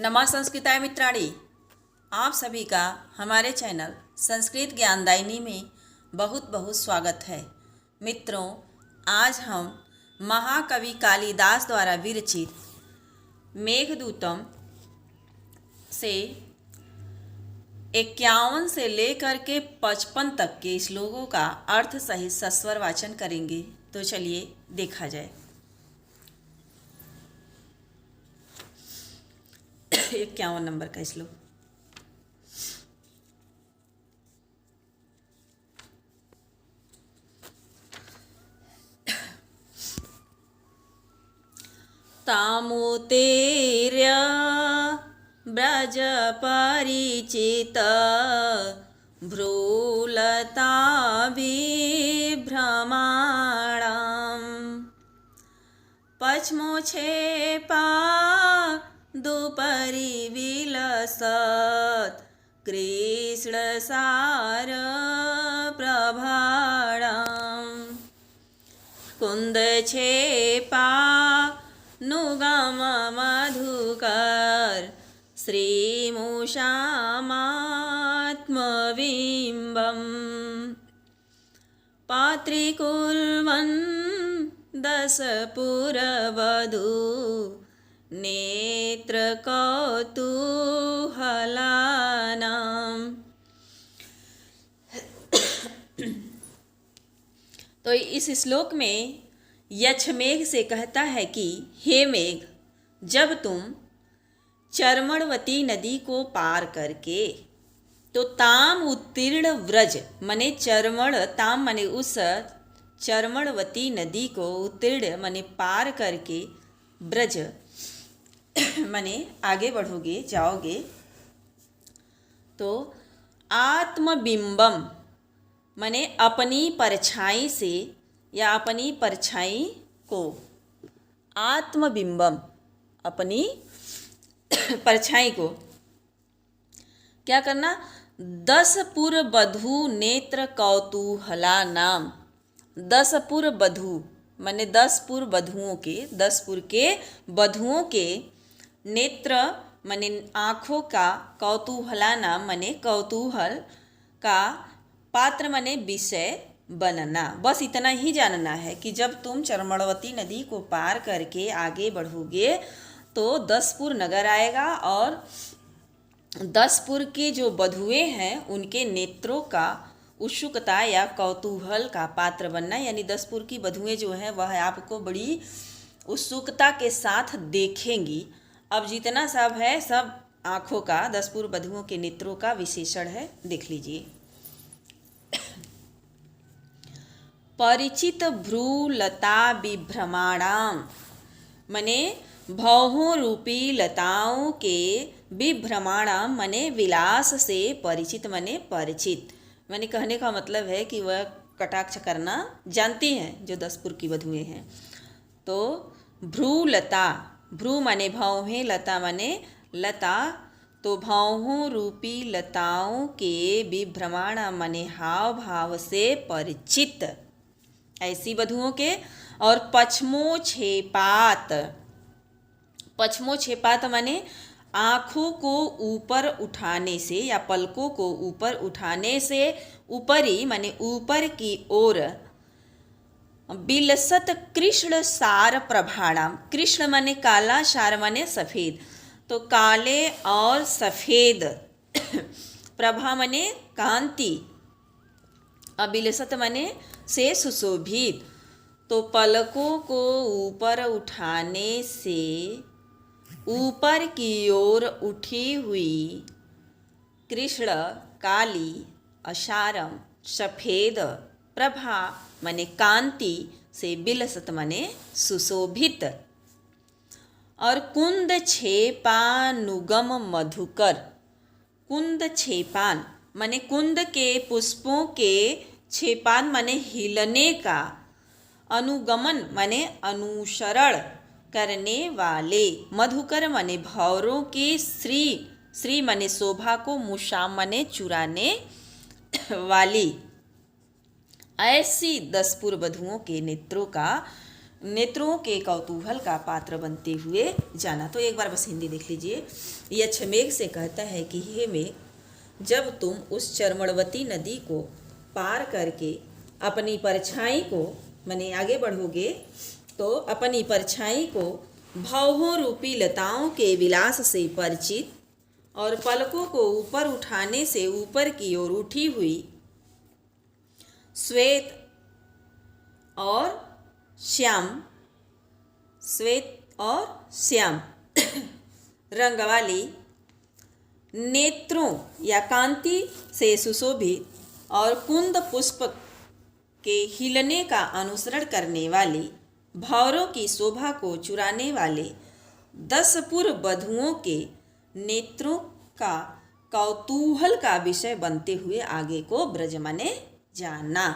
नमा संस्कृताय मित्राणि, आप सभी का हमारे चैनल संस्कृत ज्ञानदायिनी में बहुत बहुत स्वागत है। मित्रों, आज हम महाकवि कालिदास द्वारा विरचित मेघदूतम से 51 से लेकर के 55 तक के श्लोकों का अर्थ सहित सस्वर वाचन करेंगे। तो चलिए देखा जाए। 51 नंबर का श्लोक। तामुतेर्य ब्रज परिचित भ्रूलता विभ्रमाणम् पश्मोक्षेपा दुपरि विलसत् कृष्णसार प्रभाणम् कुन्दक्षेपा नुगम मधुकर श्रीमुषामात्मबिम्बम् पात्रीकुर्वन् दशपुरवधू नेत्रकौतूहलानाम्। तो इस श्लोक में यक्षमेघ से कहता है कि हे मेघ, जब तुम चर्मणवती नदी को पार करके तो ताम उत्तीर्ण व्रज मने चर्मण ताम मने उस चर्मणवती नदी को उत्तीर्ण मने पार करके ब्रज मने आगे बढ़ोगे जाओगे तो आत्मबिंबम मने अपनी परछाई से या अपनी परछाई को आत्मबिंबम अपनी परछाई को क्या करना 10 पुरवधू नेत्र कौतूहला नाम 10 पुरवधू माने 10 पुरवधुओं के 10 पुर के वधुओं के नेत्र माने आँखों का कौतूहला नाम माने कौतूहल का पात्र माने विषय बनना। बस इतना ही जानना है कि जब तुम चर्मणवती नदी को पार करके आगे बढ़ोगे तो 10 पुर नगर आएगा और 10 पुर के जो वधुएं हैं उनके नेत्रों का उत्सुकता या कौतूहल का पात्र बनना। यानी 10 पुर की वधुएं जो हैं वह आपको बड़ी उत्सुकता के साथ देखेंगी। अब जितना सब है सब आँखों का 10 पुर वधुओं के नेत्रों का विशेषण है, देख लीजिए। परिचित भ्रूलता विभ्रमाणाम मने भौहों रूपी लताओं के विभ्रमाणाम मने विलास से परिचित मने परिचित। मने कहने का मतलब है कि वह कटाक्ष करना जानती हैं जो 10 पुर की वधुएं हैं। तो भ्रूलता, भ्रू माने भौहें, लता माने लता, तो भौहों रूपी लताओं के विभ्रमाण माने हाव भाव से परिचित ऐसी वधुओं के। और पश्मोक्षेपात, पश्मोक्षेपात माने आँखों को ऊपर उठाने से या पलकों को ऊपर उठाने से, ऊपरी माने ऊपर की ओर, बिलसत कृष्ण सार प्रभाणाम, कृष्ण माने काला, सार माने सफ़ेद, तो काले और सफ़ेद प्रभा माने कांति, अबिलसत माने से सुशोभित, तो पलकों को ऊपर उठाने से ऊपर की ओर उठी हुई कृष्ण काली, अशारम सफ़ेद, प्रभा माने कांति से बिलसत माने सुशोभित। और कुंद छेपानुगम मधुकर, कुंद छेपान माने कुंद के पुष्पों के छेपान माने हिलने का, अनुगमन माने अनुसरण करने वाले, मधुकर माने भौरों की श्री, श्री माने शोभा को, मुशाम माने चुराने वाली, ऐसी 10 पुर वधुओं के नेत्रों का नेत्रों के कौतूहल का पात्र बनते हुए जाना। तो एक बार बस हिंदी देख लीजिए। यक्षमेघ से कहता है कि हे मेघ, जब तुम उस चर्मणवती नदी को पार करके अपनी परछाई को माने आगे बढ़ोगे तो अपनी परछाई को भौहों रूपी लताओं के विलास से परिचित और पलकों को ऊपर उठाने से ऊपर की ओर उठी हुई श्वेत और श्याम रंग वाली नेत्रों या कांति से सुशोभित और कुंद पुष्प के हिलने का अनुसरण करने वाली भौरों की शोभा को चुराने वाले 10 पूर्व वधुओं के नेत्रों का कौतूहल का विषय बनते हुए आगे को ब्रज माने जाना।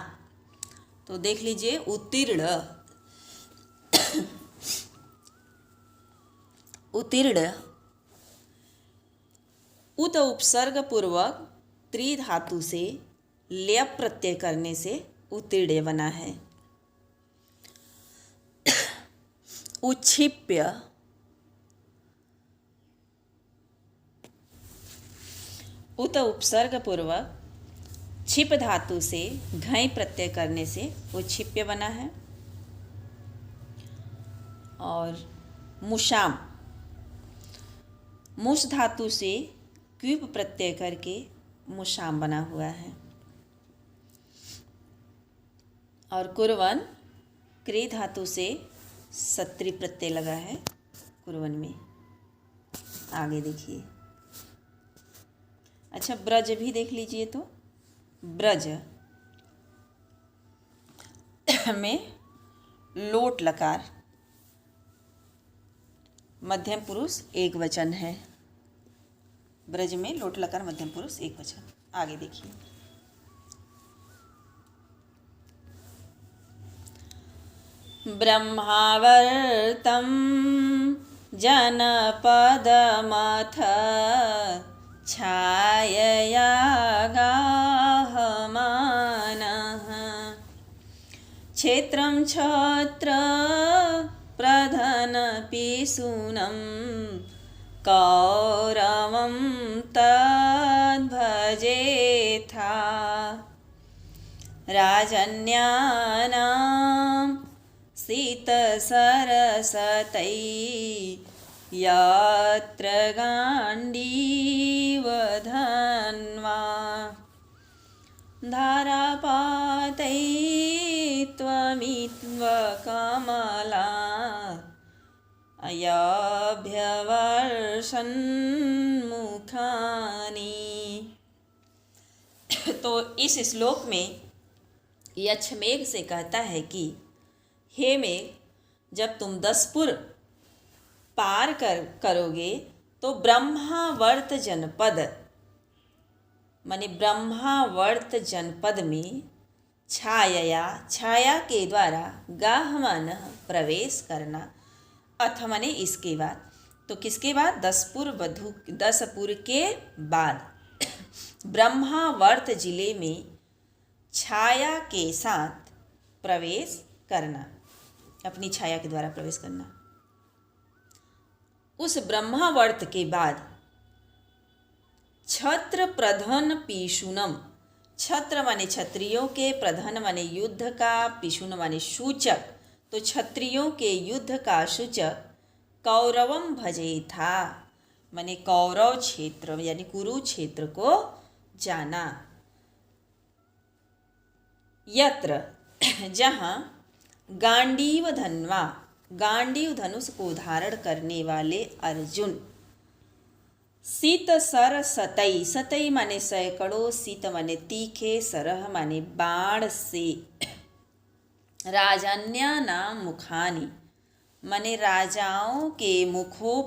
तो देख लीजिए उत्तीर्ण उत उपसर्ग पूर्वक त्रिधातु से लेप प्रत्यय करने से उत्तीर्ण बना है। उच्छिप्य उत उपसर्ग पूर्वक छिप धातु से घई प्रत्यय करने से उच्छिप्य बना है। और मुशाम मुष धातु से क्यूप प्रत्यय करके मुशाम बना हुआ है। और कुर्वन क्री धातु से सत्री प्रत्यय लगा है कुर्वन में। आगे देखिए। अच्छा, ब्रज भी देख लीजिए। तो ब्रज में लोट लकार मध्यम पुरुष एक वचन है। ब्रज में लोट लकार मध्यम पुरुष एक वचन। आगे देखिए। ब्रह्मावर्तं जनपदमथ छायया गाहमानः क्षेत्रं छत्र प्रधनपिशूनं कौरवं तद्भजेथा राजन्यानां सीतसरसतै यत्र गाण्डीवधन्वा धारापातै त्वमित्वकमला अयभ्यवर्षन्मुखानि। तो इस श्लोक में यक्षमेघ से कहता है कि हे मेघ, जब तुम 10 पुर पार करोगे तो ब्रह्मावर्त जनपद माने ब्रह्मावर्त जनपद में छाया के द्वारा गाहमान प्रवेश करना। अथ माने इसके बाद। तो किसके बाद? 10 पुर के बाद ब्रह्मावर्त जिले में छाया के साथ प्रवेश करना, अपनी छाया के द्वारा प्रवेश करना। उस ब्रह्मावर्त के बाद छत्र प्रधन पिशुनम, छत्र माने क्षत्रियों के, प्रधन माने युद्ध का, पिशुन माने सूचक, तो क्षत्रियों के युद्ध का सूचक कौरवम भजे था माने कौरव क्षेत्र यानी कुरुक्षेत्र को जाना। यत्र जहाँ गांडीव धन्वा, गांडीव धनुष को धारण करने वाले अर्जुन, सीत सर सतई, सतई माने सैकड़ों, सीत माने तीखे, सरह माने बाण से, राजन्या नाम मुखानी माने राजाओं के मुखों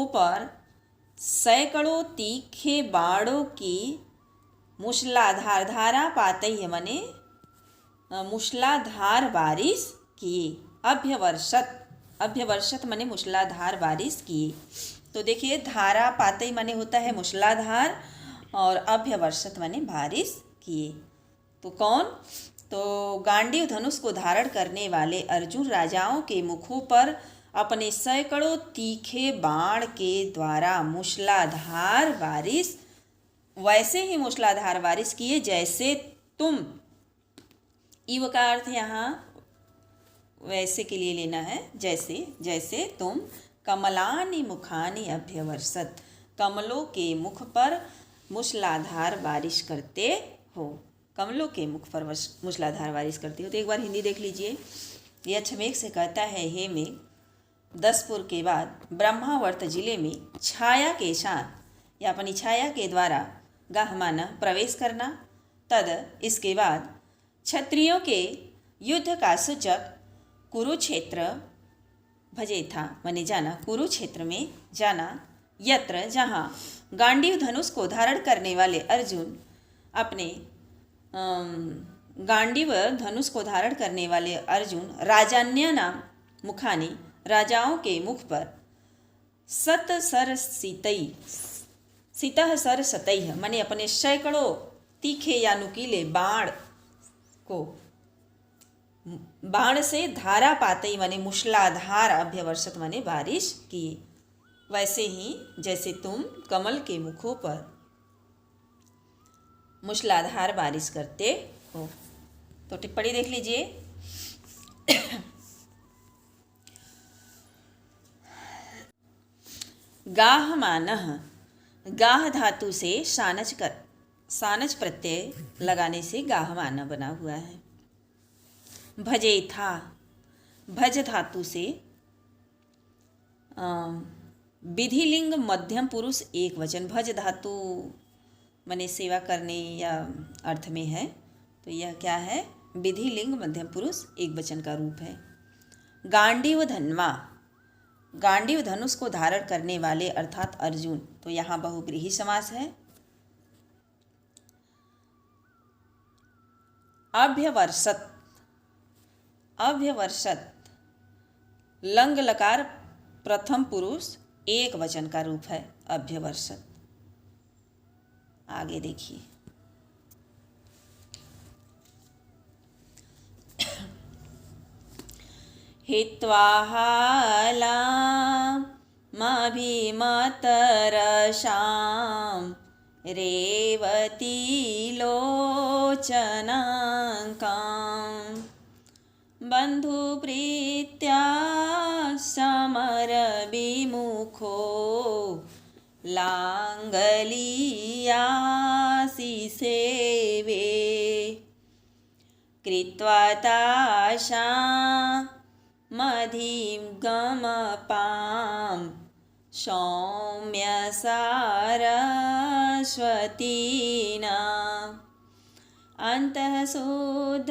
पर सैकड़ों तीखे बाणों की मूसलाधार, धारा पाते ही माने मूसलाधार बारिश किए। अभ्यवर्षत माने मूसलाधार बारिश किए। तो देखिए, धारा पाते माने होता है मूसलाधार और अभ्यवर्षत माने बारिश किए। तो कौन? तो तो गांडीव धनुष को धारण करने वाले अर्जुन राजाओं के मुखों पर अपने सैकड़ों तीखे बाण के द्वारा मूसलाधार बारिश, वैसे ही मूसलाधार बारिश किए जैसे तुम, इव का अर्थ यहाँ वैसे के लिए लेना है, जैसे जैसे तुम कमलानि मुखानि अभ्यवर्षत, कमलों के मुख पर मूसलाधार बारिश करते हो, कमलों के मुख पर मूसलाधार बारिश करते हो। तो एक बार हिंदी देख लीजिए। यह छमेक से कहता है, हे मेघ, 10 पुर के बाद ब्रह्मावर्त जिले में छाया के साथ या अपनी छाया के द्वारा गहमाना प्रवेश करना। तद इसके बाद क्षत्रियों के युद्ध का सूचक कुरुक्षेत्र भजे था, माने जाना, कुरुक्षेत्र में जाना, यत्र जहाँ गांडीव धनुष को धारण करने वाले अर्जुन अपने गांडीव धनुष को धारण करने वाले अर्जुन राजान्य नाम मुखानी, राजाओं के मुख पर सत सर सीतई, सीतः सर सतई, माने अपने सैकड़ों तीखे या नुकीले बाण को, बाण से धारा पाते माने मूसलाधार, अभ्यवर्षत माने बारिश की, वैसे ही जैसे तुम कमल के मुखों पर मूसलाधार बारिश करते हो। तो टिप्पणी देख लीजिए। गाहमानः, गाह धातु से सानच प्रत्यय लगाने से गाहमान बना हुआ है। भजे था, भज धातु से विधिलिंग मध्यम पुरुष एक वचन, भज धातु माने सेवा करने या अर्थ में है, तो यह क्या है, विधिलिंग मध्यम पुरुष एक वचन का रूप है। गांडीव धन्वा, गांडीव धनुष को धारण करने वाले अर्थात अर्जुन, तो यहाँ बहुव्रीहि समास है। अभ्यवर्षत, अभ्यवर्षत लंग लकार प्रथम पुरुष एक वचन का रूप है, अभ्यवर्षत। आगे देखिए। हित्वा हालामभिमतरसां रेवती लोचनाकां बन्धुप्रीत्या समरविमुखो लाङ्गलीयासि सेवे कृत्वा तासां मधिगमपां सौम्य सरस्वतीना अन्तः शुद्धत्वमपि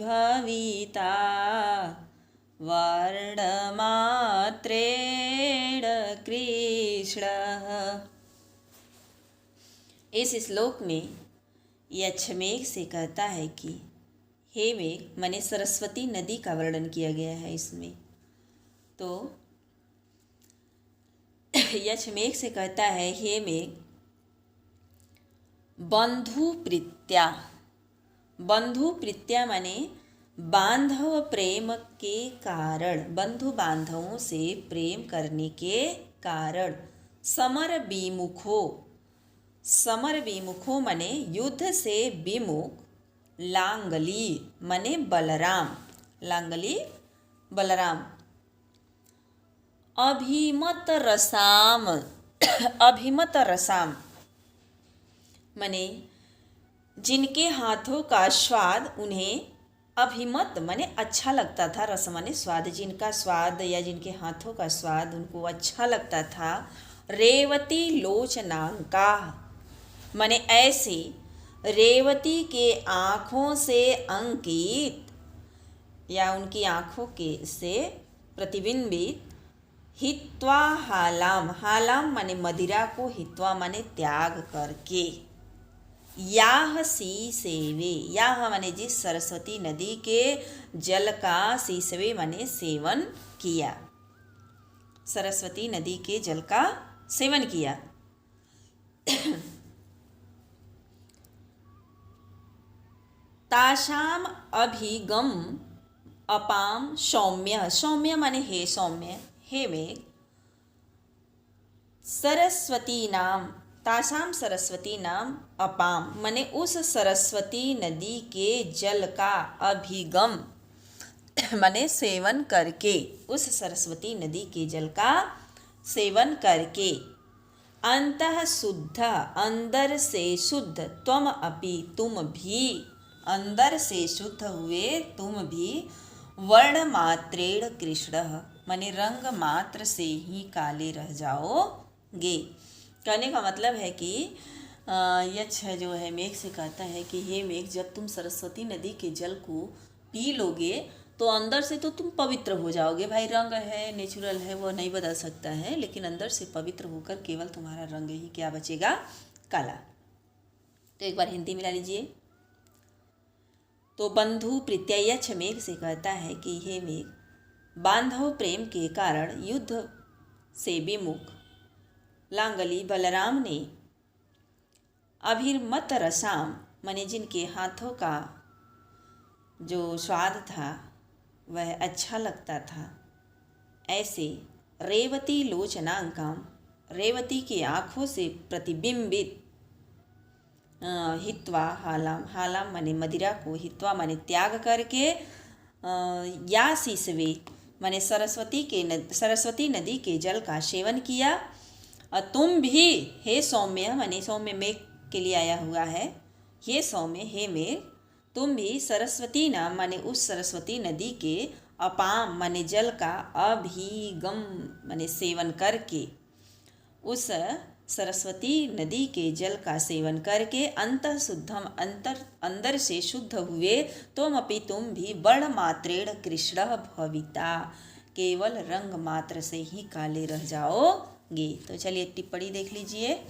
भविता वर्णमात्रेण कृष्णः। इस श्लोक में यक्षमेघ से कहता है कि हे मेघ, माने सरस्वती नदी का वर्णन किया गया है इसमें। तो यक्षमेघ से कहता है, हे मेघ, बंधु प्रीत्या, बंधु प्रीत्या माने बांधव प्रेम के कारण, बंधु बांधवों से प्रेम करने के कारण, समर विमुखो, समर विमुखो माने युद्ध से विमुख, लांगली माने बलराम, लांगली बलराम, अभिमत रसाम, अभिमत रसाम माने जिनके हाथों का स्वाद उन्हें, अभिमत माने अच्छा लगता था, रस माने स्वाद, जिनका स्वाद या जिनके हाथों का स्वाद उनको अच्छा लगता था। रेवती लोचनांका माने ऐसे रेवती के आँखों से अंकित या उनकी आँखों के से प्रतिबिंबित, हित्वा हालाम, हालाम माने मदिरा को, हित्वा माने त्याग करके, याह सी सेवे, याह माने जिस सरस्वती नदी के जल का, सीसवे माने सेवन किया, सरस्वती नदी के जल का सेवन किया। तासाम अभिगम अपाम सौम्य, सौम्य माने हे सौम्य, हे मेघ, सरस्वती नाम, तासाम सरस्वती नाम अपाम माने उस सरस्वती नदी के जल का अभिगम माने सेवन करके, उस सरस्वती नदी के जल का सेवन करके, अंतः शुद्ध अंदर से शुद्ध, त्वम अपि तुम भी, अंदर से शुद्ध हुए तुम भी, वर्ण मात्रेण कृष्ण माने रंग मात्र से ही काले रह जाओगे। कहने का मतलब है कि यक्ष जो है मेघ से कहता है कि हे मेघ, जब तुम सरस्वती नदी के जल को पी लोगे तो अंदर से तो तुम पवित्र हो जाओगे। भाई रंग है, नेचुरल है, वो नहीं बदल सकता है, लेकिन अंदर से पवित्र होकर केवल तुम्हारा रंग ही क्या बचेगा, काला। तो एक बार हिंदी मिला लीजिए। तो बंधु प्रत्ययच मेघ से कहता है कि हे मेघ, बांधव प्रेम के कारण युद्ध से विमुख लांगली बलराम ने अभिर्मत रसाम माने जिनके हाथों का जो स्वाद था वह अच्छा लगता था, ऐसे रेवती लोचनांकाम रेवती की आँखों से प्रतिबिंबित हित्वा हालाम, हालाम माने मदिरा को, हित्वा माने त्याग करके, या शिशवे माने सरस्वती नदी के जल का सेवन किया। तुम भी हे सौम्य माने सौम्य मेघ के लिए आया हुआ है, हे सौम्य हे मेघ, तुम भी सरस्वती नाम माने उस सरस्वती नदी के, अपाम माने जल का, अभिगम माने सेवन करके, उस सरस्वती नदी के जल का सेवन करके, अंतः शुद्धम अंदर से शुद्ध हुए, तुम अपि तुम भी, वर्ण मात्रेण कृष्ण भविता केवल रंग मात्र से ही काले रह जाओगे। तो चलिए टिप्पणी देख लीजिए।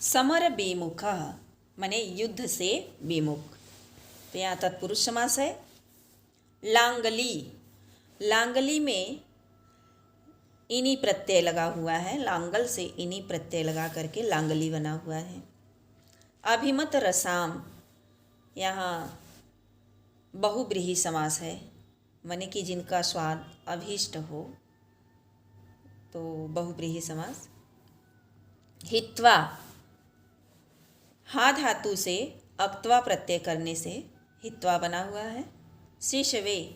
समर विमुख माने युद्ध से विमुख, तो यहाँ तत्पुरुष समास है। लांगली, लांगली में इनी प्रत्यय लगा हुआ है, लांगल से इनी प्रत्यय लगा करके लांगली बना हुआ है। अभिमत रसाम, यहाँ बहुब्रीहि समास है, माने कि जिनका स्वाद अभीष्ट हो, तो बहुब्रीहि समास। हित्वा, हा धातु से अक्त्वा प्रत्यय करने से हित्वा बना हुआ है। शिशवे,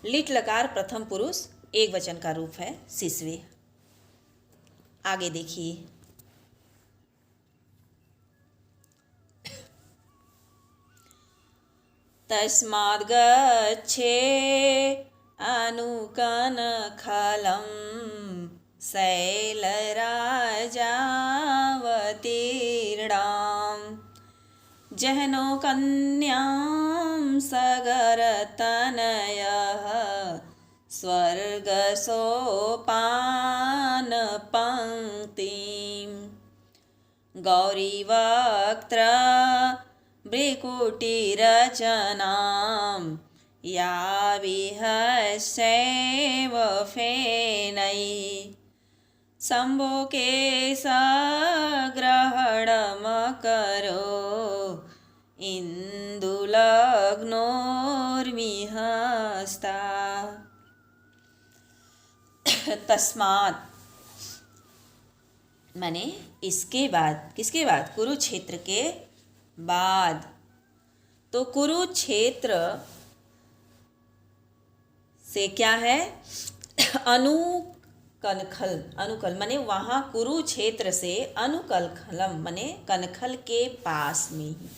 लिट लकार प्रथम पुरुष एक वचन का रूप है शिशवे। आगे देखिए। तस्माद् गच्छे अनुकनखलं शैलराजावतीर्णां जहनो कन्यां सगरतनयः स्वर्गसोपानपङ्क्तिं गौरीवक्त्र भ्रिकुटिरचनां या विहस्यैव फेनै शम्भोके सग्रहणमकरो इन्दुलग्नोर्मिहस्ता। तस्मात् माने इसके बाद, किसके बाद, कुरुक्षेत्र के बाद। तो कुरुक्षेत्र से क्या है, अनुकनखल, अनुकल माने वहाँ कुरुक्षेत्र से अनुकलखलम माने कनखल के पास में ही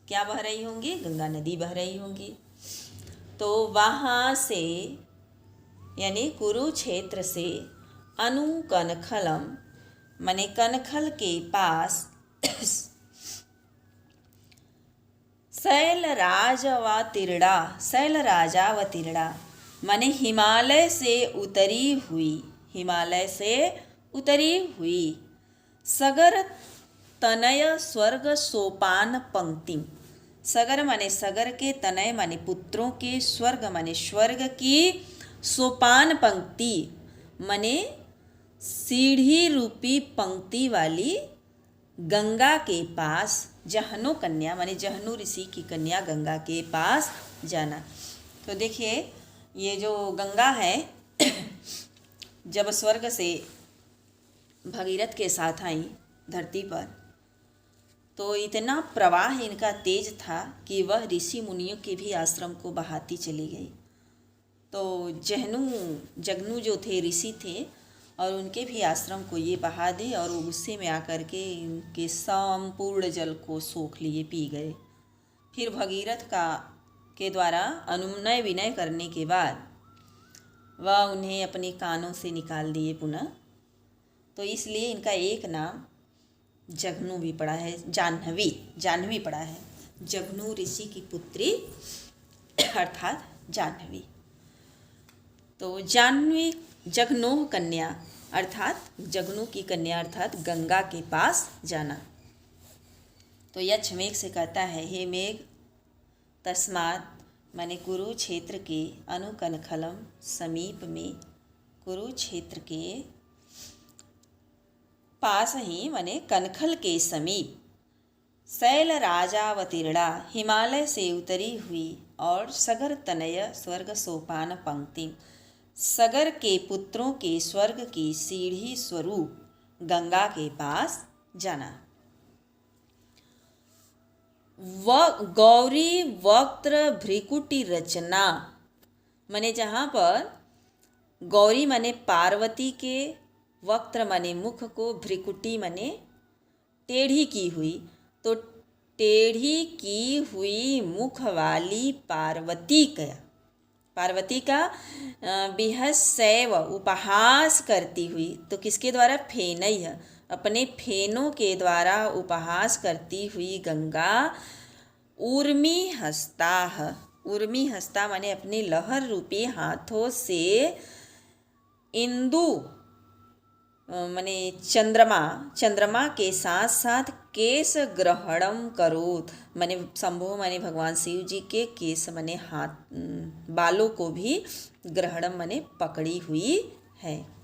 क्या बह रही होंगी, गंगा नदी बह रही होंगी। तो वहाँ से यानी कुरुक्षेत्र से अनुकनखलम माने कनखल के पास शैलराजावतीर्णा, शैलराजावतीर्णा माने हिमालय से उतरी हुई, हिमालय से उतरी हुई, सगर तनय स्वर्ग सोपान पंक्ति, सगर माने सगर के, तनय माने पुत्रों के, स्वर्ग माने स्वर्ग की सोपान पंक्ति मने सीढ़ी रूपी पंक्ति वाली गंगा के पास, जहनो कन्या माने जहनु ऋषि की कन्या गंगा के पास जाना। तो देखिए ये जो गंगा है जब स्वर्ग से भगीरथ के साथ आई धरती पर, तो इतना प्रवाह इनका तेज था कि वह ऋषि मुनियों के भी आश्रम को बहाती चली गई। तो जगनू जो थे ऋषि थे और उनके भी आश्रम को ये बहा दी और वो गुस्से में आकर के इनके संपूर्ण जल को सोख लिए, पी गए। फिर भगीरथ के द्वारा अनुनय विनय करने के बाद वह उन्हें अपने कानों से निकाल दिए पुनः। तो इसलिए इनका एक नाम जगनू भी पड़ा है, जाह्नवी पड़ा है। जगनू ऋषि की पुत्री अर्थात जाह्नवी। तो जाह्नवी जगनोह कन्या अर्थात जगनू की कन्या अर्थात गंगा के पास जाना। तो यक्ष मेघ से कहता है, हे मेघ तस्मात् माने कुरुक्षेत्र के अनुकनखलम समीप में, कुरुक्षेत्र के पास ही माने कनखल के समीप शैल राजावतीर्णा हिमालय से उतरी हुई और सगर तनय स्वर्ग सोपान पंक्ति, सगर के पुत्रों के स्वर्ग की सीढ़ी स्वरूप गंगा के पास जाना। गौरी वक्त्र भ्रिकुटी रचना माने जहाँ पर गौरी माने पार्वती के, वक्त्र माने मुख को, भ्रिकुटी माने टेढ़ी की हुई, तो टेढ़ी की हुई मुख वाली पार्वती का बिहस्सैव उपहास करती हुई। तो किसके द्वारा? फेनई, अपने फेनों के द्वारा उपहास करती हुई गंगा ऊर्मी हस्ता माने अपने लहर रूपी हाथों से इंदु माने चंद्रमा के साथ साथ केस ग्रहणम करोत माने शंभो माने भगवान शिव जी के केस माने हाथ बालों को भी ग्रहणम माने पकड़ी हुई है।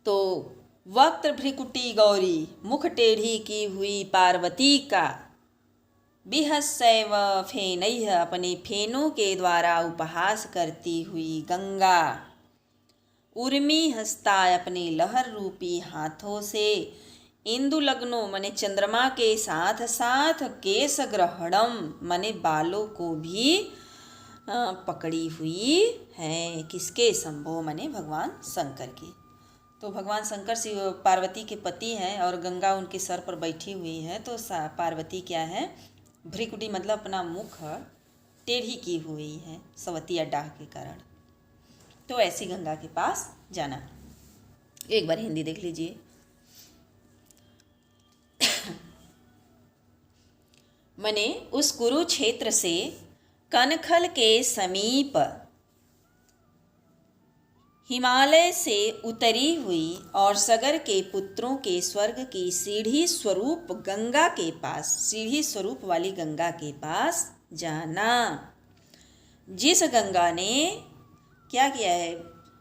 तो वक्त्र भ्रिकुटी गौरी मुख टेढ़ी की हुई पार्वती का बिहस्सैव फेनैः अपने फेनों के द्वारा उपहास करती हुई गंगा उर्मी हस्ता अपने लहर रूपी हाथों से इंदु लग्नो माने चंद्रमा के साथ साथ केस ग्रहणम माने बालों को भी पकड़ी हुई है। किसके? शंभो माने भगवान शंकर के। तो भगवान शंकर शिव पार्वती के पति हैं और गंगा उनके सर पर बैठी हुई है। तो पार्वती क्या है? भ्रिकुटी मतलब अपना मुख टेढ़ी की हुई है सवतिया डाह के कारण। तो ऐसी गंगा के पास जाना। एक बार हिंदी देख लीजिए। मने उस कुरुक्षेत्र से कनखल के समीप हिमालय से उतरी हुई और सगर के पुत्रों के स्वर्ग की सीढ़ी स्वरूप गंगा के पास, सीढ़ी स्वरूप वाली गंगा के पास जाना, जिस गंगा ने क्या किया है?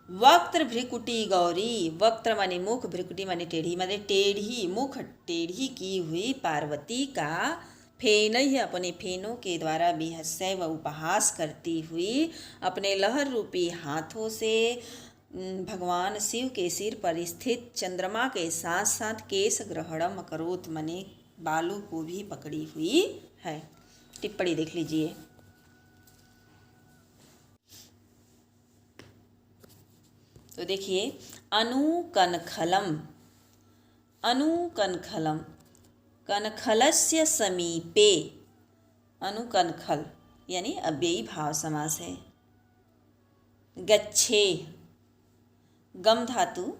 वक्त्र भ्रिकुटी गौरी, वक्त्र माने मुख, भ्रिकुटी माने टेढ़ी मुख टेढ़ी की हुई पार्वती का फेनैः अपने फेनों के द्वारा बिहस्सैव उपहास करती हुई अपने लहर रूपी हाथों से भगवान शिव के सिर पर स्थित चंद्रमा के साथ साथ केस ग्रहणम करोत मने बालों को भी पकड़ी हुई है। टिप्पणी देख लीजिए। तो देखिए, अनुकनखलम कनखलस्य समीपे, अनुकनखल यानी अव्ययी भाव समास है। गच्छे गम धातु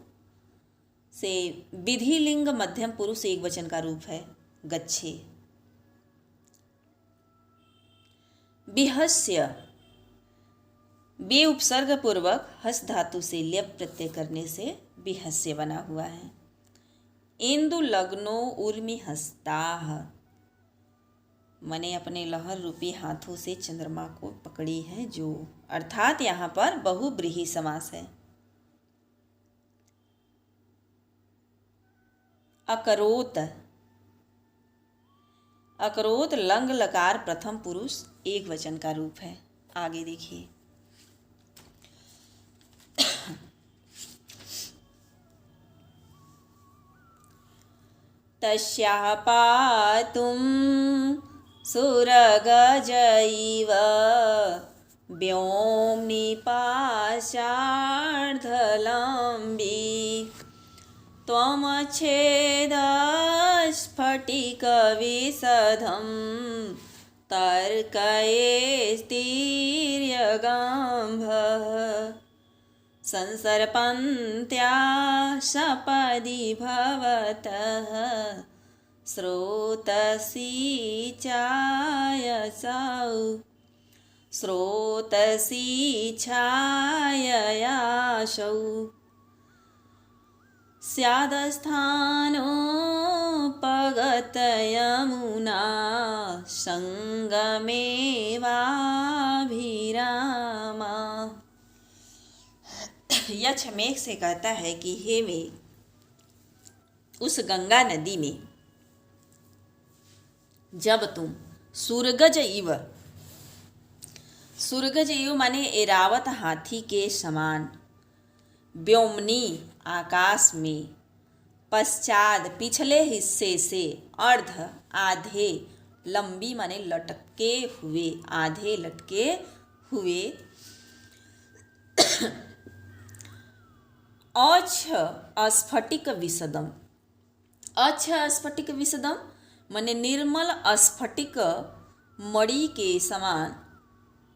से विधिलिंग मध्यम पुरुष एक वचन का रूप है गच्छे। बिहस्य बे उपसर्ग पूर्वक हस धातु से ल्यप प्रत्यय करने से बिहस्य बना हुआ है। इंदु लग्नो उर्मी हस्ताः मैंने अपने लहर रूपी हाथों से चंद्रमा को पकड़ी है जो, अर्थात यहाँ पर बहुब्रीहि समास है। अकरोत, अकरोत लंग लकार प्रथम पुरुष एक वचन का रूप है। आगे देखिए, तस्याः पातुं सुरगजैव व्योम्नि पाशार्धलम्बी त्वमच्छेदस्फटिकविशदं तर्कयेस्तीर्यगाम्भः संसर्पन्त्या सपदि भवतः स्रोतसी छायसौ स्रोतसी छाययाशौ स्यादस्थानोपगतयमुना संगमेवाभिरामा। यक्ष मेघ से कहता है कि हे मेघ, उस गंगा नदी में जब तुम सुरगज इव, सुरगज इव माने एरावत हाथी के समान, व्योमनी आकाश में, पश्चात पिछले हिस्से से, अर्ध आधे, लंबी माने लटके हुए, आधे लटके हुए, अक्ष स्फटिक विशदम, अक्ष स्फटिक विशदम माने निर्मल स्फटिक मणि के समान,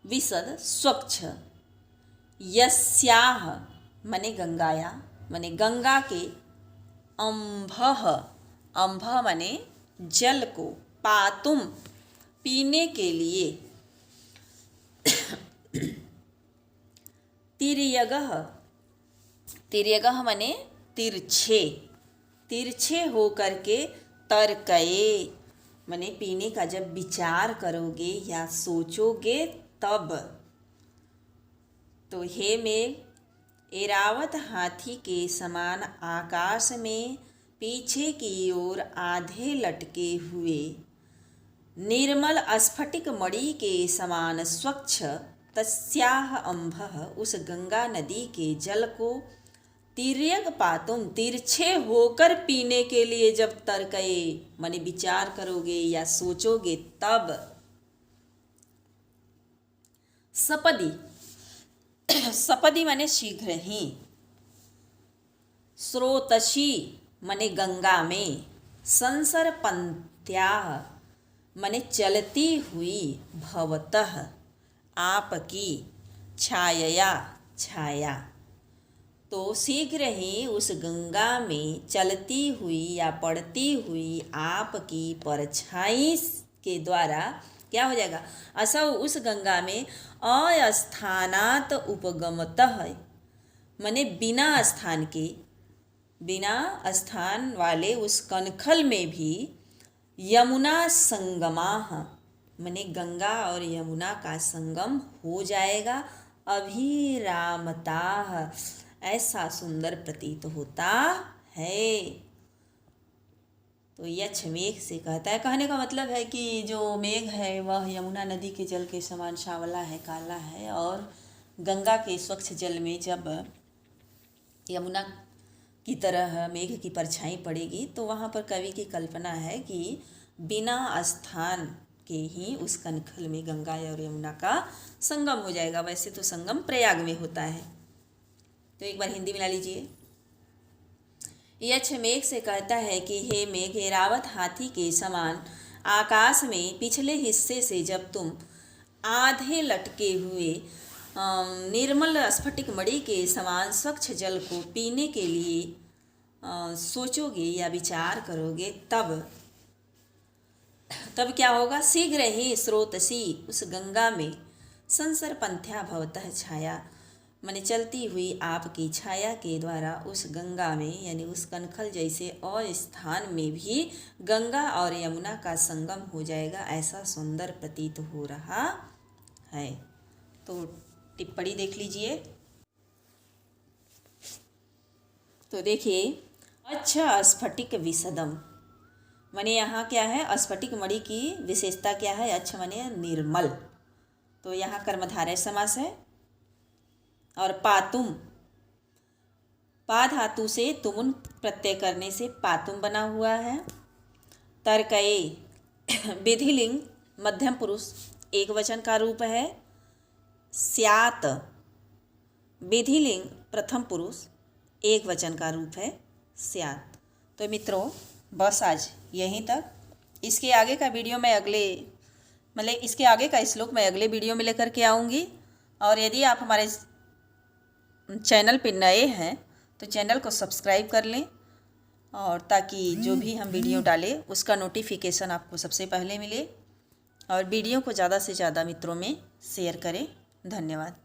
विशद स्वच्छ, यस्याह माने गंगाया माने गंगा के, अम्भः, अम्भ माने जल को, पातुम पीने के लिए, तिर्यगः, तिर्यगः माने तिरछे, तिरछे हो करके, तर्कये माने पीने का जब विचार करोगे या सोचोगे तब। तो हे मेघ, एरावत हाथी के समान आकाश में पीछे की ओर आधे लटके हुए, निर्मल स्फटिक मणि के समान स्वच्छ, तस्याह अम्भः उस गंगा नदी के जल को, तिर्यक पातुम तिरछे होकर पीने के लिए जब तर्कये माने विचार करोगे या सोचोगे तब। सपदी, सपदी माने शीघ्र ही, स्रोतसी माने गंगा में, संसर्पन्त्याः माने चलती हुई, भवतः आपकी, छायया छाया। तो शीघ्र ही उस गंगा में चलती हुई या पड़ती हुई आपकी परछाई के द्वारा क्या हो जाएगा, असौ उस गंगा में अस्थानात उपगमतः माने बिना स्थान के, बिना स्थान वाले उस कनखल में भी, यमुना संगमाः माने गंगा और यमुना का संगम हो जाएगा, अभिरामताः ऐसा सुंदर प्रतीत होता है। तो यक्ष मेघ से कहता है, कहने का मतलब है कि जो मेघ है वह यमुना नदी के जल के समान सांवला है, काला है, और गंगा के स्वच्छ जल में जब यमुना की तरह मेघ की परछाई पड़ेगी तो वहाँ पर कवि की कल्पना है कि बिना स्थान के ही उस कनखल में गंगा और यमुना का संगम हो जाएगा। वैसे तो संगम प्रयाग में होता है। तो एक बार हिंदी मिला लीजिए। यक्ष मेघ से कहता है कि हे मेघ, ऐरावत हाथी के समान आकाश में पिछले हिस्से से जब तुम आधे लटके हुए निर्मल स्फटिक मणि के समान स्वच्छ जल को पीने के लिए सोचोगे या विचार करोगे तब क्या होगा, शीघ्र ही स्रोतसी उस गंगा में, संसर्पन्थ्या भवतः छाया माने चलती हुई आपकी छाया के द्वारा उस गंगा में यानी उस कनखल जैसे और स्थान में भी गंगा और यमुना का संगम हो जाएगा, ऐसा सुंदर प्रतीत हो रहा है। तो टिप्पणी देख लीजिए। तो देखिए, अच्छा स्फटिक विशदम, माने यहाँ क्या है, स्फटिक मणि की विशेषता क्या है, अच्छा माने निर्मल। तो यहाँ कर्मधारय समास है। और पातुम, पा धातु से तुमुन प्रत्यय करने से पातुम बना हुआ है। तर्कये, विधिलिंग मध्यम पुरुष एक वचन का रूप है। स्यात, विधिलिंग प्रथम पुरुष एक वचन का रूप है स्यात। तो मित्रों, बस आज यहीं तक। इसके आगे का वीडियो मैं इसके आगे का श्लोक मैं अगले वीडियो में लेकर के आऊँगी। और यदि आप हमारे चैनल पे नए हैं तो चैनल को सब्सक्राइब कर लें, और ताकि जो भी हम वीडियो डालें उसका नोटिफिकेशन आपको सबसे पहले मिले। और वीडियो को ज़्यादा से ज़्यादा मित्रों में शेयर करें। धन्यवाद।